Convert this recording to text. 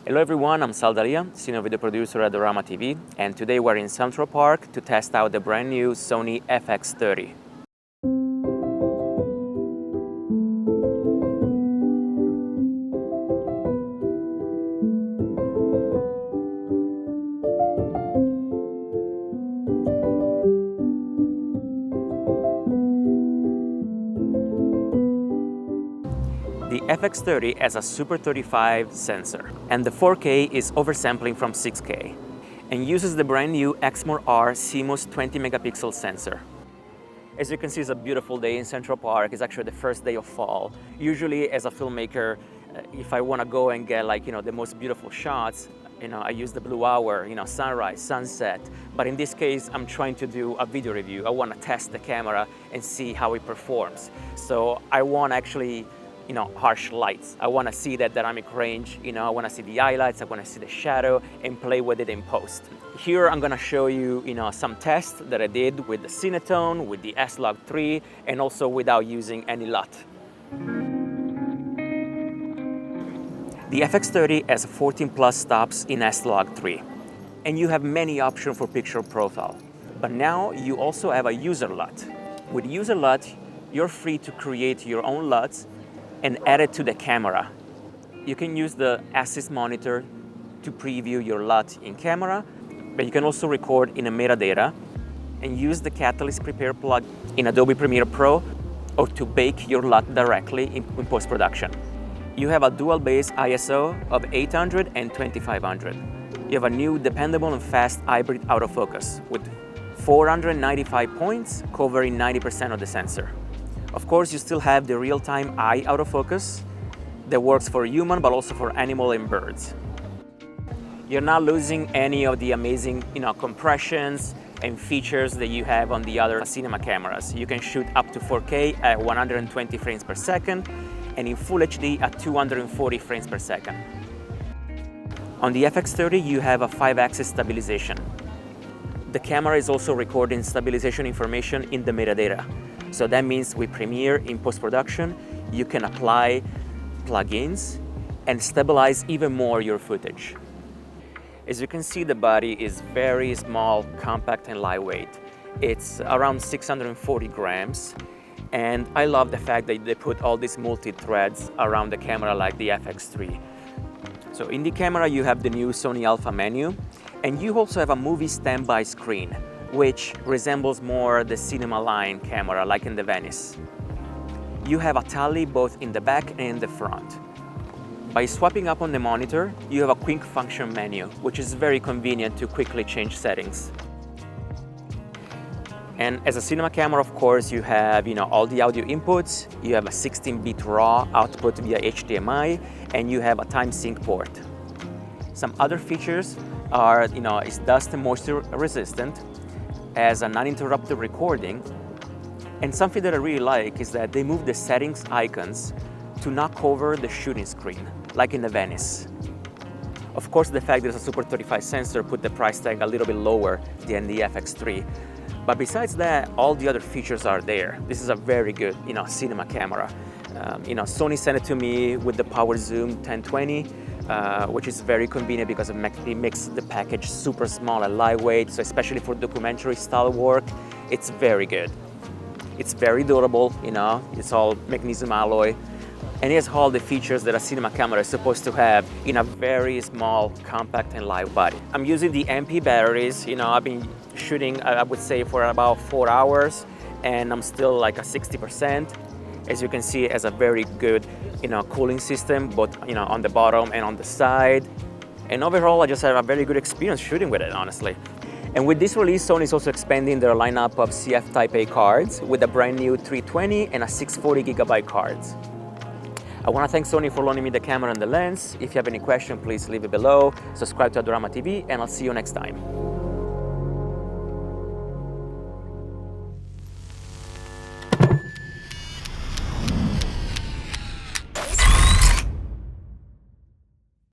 Hello everyone, I'm Sal D'Alia, senior video producer at AdoramaTV, and today we're in Central Park to test out the brand new Sony FX30. The FX30 has a Super 35 sensor, and the 4K is oversampling from 6K, and uses the brand new Exmor-R CMOS 20 megapixel sensor. As you can see, it's a beautiful day in Central Park. It's actually the first day of fall. Usually, as a filmmaker, if I want to go and get the most beautiful shots, I use the blue hour, sunrise, sunset. But in this case, I'm trying to do a video review. I want to test the camera and see how it performs. So I want actually harsh lights. I want to see that dynamic range, I want to see the highlights, I want to see the shadow and play with it in post. Here I'm going to show you, some tests that I did with the Cinetone, with the S-Log3, and also without using any LUT. The FX30 has 14 plus stops in S-Log3, and you have many options for picture profile. But now you also have a user LUT. With user LUT, you're free to create your own LUTs and add it to the camera. You can use the Assist monitor to preview your LUT in camera, but you can also record in a metadata and use the Catalyst Prepare plug in Adobe Premiere Pro or to bake your LUT directly in post-production. You have a dual base ISO of 800 and 2500. You have a new dependable and fast hybrid autofocus with 495 points covering 90% of the sensor. Of course, you still have the real-time eye autofocus that works for human, but also for animal and birds. You're not losing any of the amazing, compressions and features that you have on the other cinema cameras. You can shoot up to 4K at 120 frames per second and in Full HD at 240 frames per second. On the FX30, you have a 5-axis stabilization. The camera is also recording stabilization information in the metadata. So that means with Premiere in post-production, you can apply plugins and stabilize even more your footage. As you can see, the body is very small, compact, and lightweight. It's around 640 grams. And I love the fact that they put all these multi-threads around the camera like the FX3. So in the camera, you have the new Sony Alpha menu, and you also have a movie standby screen, which resembles more the cinema line camera like in the Venice. You have a tally both in the back and in the front. By swapping up on the monitor, you have a quick function menu, which is very convenient to quickly change settings. And as a cinema camera, of course, you have all the audio inputs, you have a 16-bit RAW output via HDMI, and you have a time sync port. Some other features are, it's dust and moisture resistant, as an uninterrupted recording, and something that I really like is that they move the settings icons to not cover the shooting screen, like in the Venice. Of course, the fact that it's a Super 35 sensor put the price tag a little bit lower than the FX3. But besides that, all the other features are there. This is a very good, cinema camera. Sony sent it to me with the Power Zoom 1020, which is very convenient because it makes the package super small and lightweight. So especially for documentary style work, it's very good. It's very durable, it's all magnesium alloy. And it has all the features that a cinema camera is supposed to have in a very small, compact and light body. I'm using the MP batteries. I've been shooting, I would say, for about 4 hours, and I'm still like a 60%. As you can see, it has a very good, cooling system, both, on the bottom and on the side. And overall, I just had a very good experience shooting with it, honestly. And with this release, Sony is also expanding their lineup of CF Type A cards with a brand new 320 and a 640 gigabyte cards. I want to thank Sony for loaning me the camera and the lens. If you have any questions, please leave it below. Subscribe to AdoramaTV, and I'll see you next time.